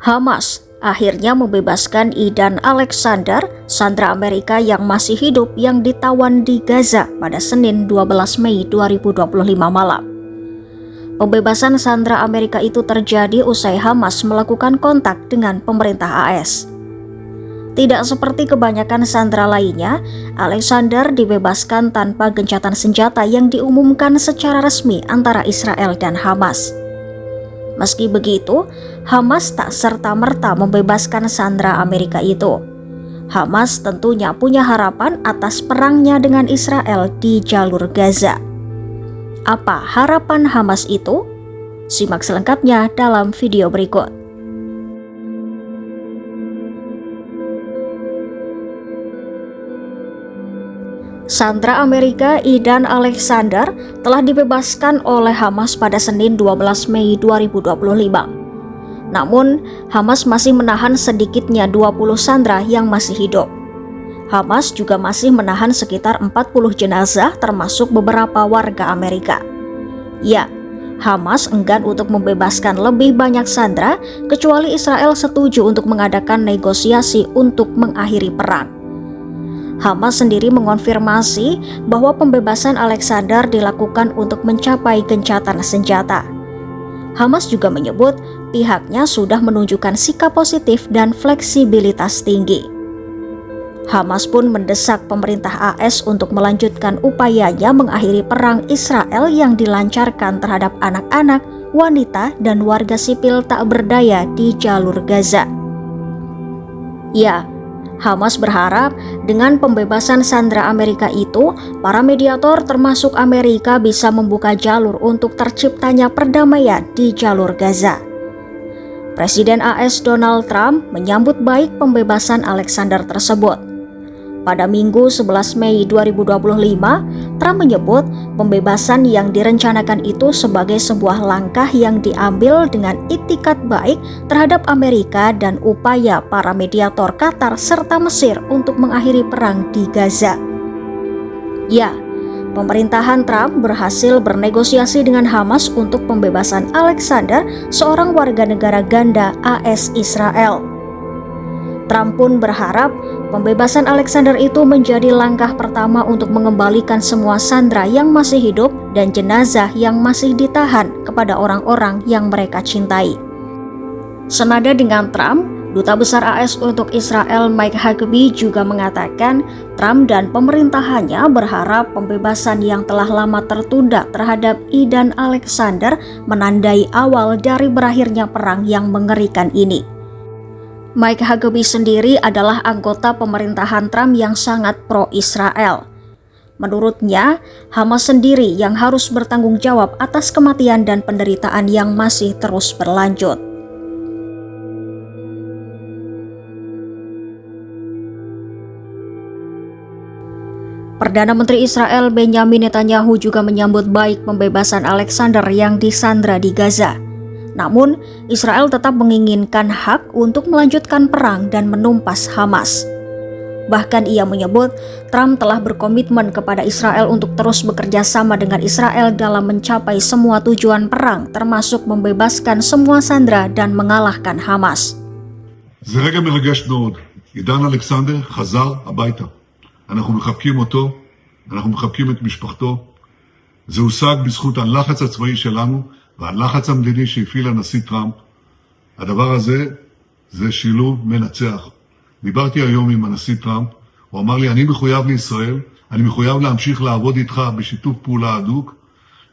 Hamas akhirnya membebaskan Idan Alexander, sandera Amerika yang masih hidup yang ditawan di Gaza pada Senin 12 Mei 2025 malam. Pembebasan sandera Amerika itu terjadi usai Hamas melakukan kontak dengan pemerintah AS. Tidak seperti kebanyakan sandera lainnya, Alexander dibebaskan tanpa gencatan senjata yang diumumkan secara resmi antara Israel dan Hamas. Meski begitu, Hamas tak serta-merta membebaskan sandera Amerika itu. Hamas tentunya punya harapan atas perangnya dengan Israel di jalur Gaza. Apa harapan Hamas itu? Simak selengkapnya dalam video berikut. Sandera Amerika Idan Alexander telah dibebaskan oleh Hamas pada Senin 12 Mei 2025. Namun, Hamas masih menahan sedikitnya 20 sandera yang masih hidup. Hamas juga masih menahan sekitar 40 jenazah termasuk beberapa warga Amerika. Ya, Hamas enggan untuk membebaskan lebih banyak sandera kecuali Israel setuju untuk mengadakan negosiasi untuk mengakhiri perang. Hamas sendiri mengonfirmasi bahwa pembebasan Alexander dilakukan untuk mencapai gencatan senjata. Hamas juga menyebut pihaknya sudah menunjukkan sikap positif dan fleksibilitas tinggi. Hamas pun mendesak pemerintah AS untuk melanjutkan upayanya mengakhiri perang Israel yang dilancarkan terhadap anak-anak, wanita, dan warga sipil tak berdaya di jalur Gaza. Ya, Hamas berharap dengan pembebasan sandera Amerika itu, para mediator termasuk Amerika bisa membuka jalur untuk terciptanya perdamaian di jalur Gaza. Presiden AS Donald Trump menyambut baik pembebasan Alexander tersebut. Pada Minggu 11 Mei 2025, Trump menyebut pembebasan yang direncanakan itu sebagai sebuah langkah yang diambil dengan itikat baik terhadap Amerika dan upaya para mediator Qatar serta Mesir untuk mengakhiri perang di Gaza. Ya, pemerintahan Trump berhasil bernegosiasi dengan Hamas untuk pembebasan Alexander, seorang warga negara ganda AS Israel. Trump pun berharap pembebasan Alexander itu menjadi langkah pertama untuk mengembalikan semua sandera yang masih hidup dan jenazah yang masih ditahan kepada orang-orang yang mereka cintai. Senada dengan Trump, Duta Besar AS untuk Israel Mike Huckabee juga mengatakan Trump dan pemerintahannya berharap pembebasan yang telah lama tertunda terhadap Idan Alexander menandai awal dari berakhirnya perang yang mengerikan ini. Mike Huckabee sendiri adalah anggota pemerintahan Trump yang sangat pro-Israel. Menurutnya, Hamas sendiri yang harus bertanggung jawab atas kematian dan penderitaan yang masih terus berlanjut. Perdana Menteri Israel Benjamin Netanyahu juga menyambut baik pembebasan Alexander yang disandra di Gaza. Namun, Israel tetap menginginkan hak untuk melanjutkan perang dan menumpas Hamas. Bahkan ia menyebut Trump telah berkomitmen kepada Israel untuk terus bekerja sama dengan Israel dalam mencapai semua tujuan perang, termasuk membebaskan semua sandera dan mengalahkan Hamas. זה רגע מרגש מאוד. עידן אלכסנדר חזר הביתה. אנחנו מחבקים אותו, אנחנו מחבקים את משפחתו. זה הושג בזכות הלחץ הצבאי שלנו והלחץ המדיני שהפעיל הנשיא טראמפ. הדבר הזה זה שילוב מנצח. דיברתי היום עם הנשיא טראמפ, הוא אמר לי, אני מחויב לישראל, אני מחויב להמשיך לעבוד איתך בשיתוף פעולה הדוק,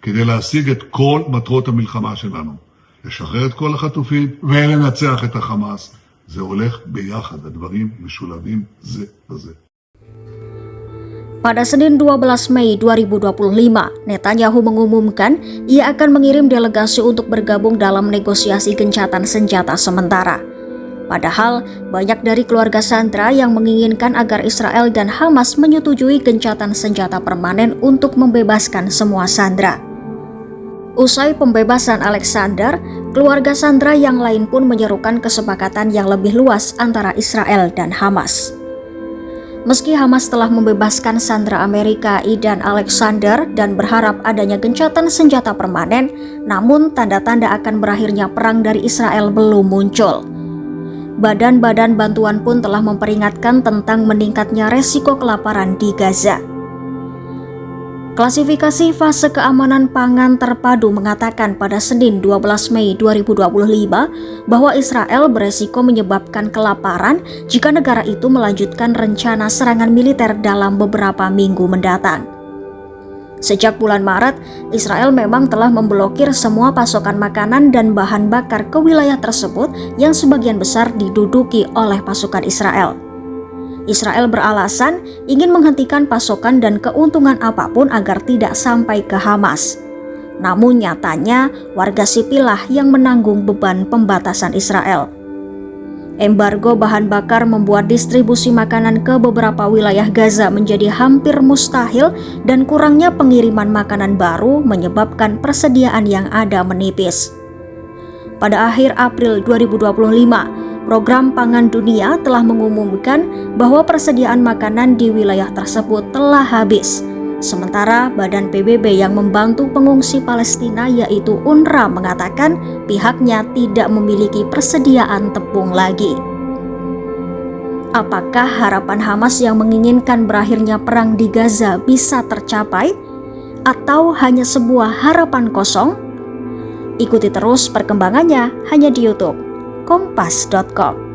כדי להשיג את כל מטרות המלחמה שלנו. לשחרר את כל החטופים ולנצח את החמאס. זה הולך ביחד, הדברים משולבים זה בזה. Pada Senin 12 Mei 2025, Netanyahu mengumumkan ia akan mengirim delegasi untuk bergabung dalam negosiasi gencatan senjata sementara. Padahal, banyak dari keluarga sandera yang menginginkan agar Israel dan Hamas menyetujui gencatan senjata permanen untuk membebaskan semua sandera. Usai pembebasan Alexander, keluarga sandera yang lain pun menyerukan kesepakatan yang lebih luas antara Israel dan Hamas. Meski Hamas telah membebaskan sandera Amerika Idan Alexander dan berharap adanya gencatan senjata permanen, namun tanda-tanda akan berakhirnya perang dari Israel belum muncul. badan-badan bantuan pun telah memperingatkan tentang meningkatnya resiko kelaparan di Gaza. Klasifikasi fase keamanan pangan terpadu mengatakan pada Senin 12 Mei 2025 bahwa Israel beresiko menyebabkan kelaparan jika negara itu melanjutkan rencana serangan militer dalam beberapa minggu mendatang. Sejak bulan Maret, Israel memang telah memblokir semua pasokan makanan dan bahan bakar ke wilayah tersebut yang sebagian besar diduduki oleh pasukan Israel. Israel beralasan ingin menghentikan pasokan dan keuntungan apapun agar tidak sampai ke Hamas. Namun nyatanya warga sipillah yang menanggung beban pembatasan Israel. Embargo bahan bakar membuat distribusi makanan ke beberapa wilayah Gaza menjadi hampir mustahil dan kurangnya pengiriman makanan baru menyebabkan persediaan yang ada menipis. Pada akhir April 2025, Program Pangan Dunia telah mengumumkan bahwa persediaan makanan di wilayah tersebut telah habis. Sementara Badan PBB yang membantu pengungsi Palestina yaitu UNRWA mengatakan pihaknya tidak memiliki persediaan tepung lagi. Apakah harapan Hamas yang menginginkan berakhirnya perang di Gaza bisa tercapai? Atau hanya sebuah harapan kosong? Ikuti terus perkembangannya hanya di YouTube Kompas.com.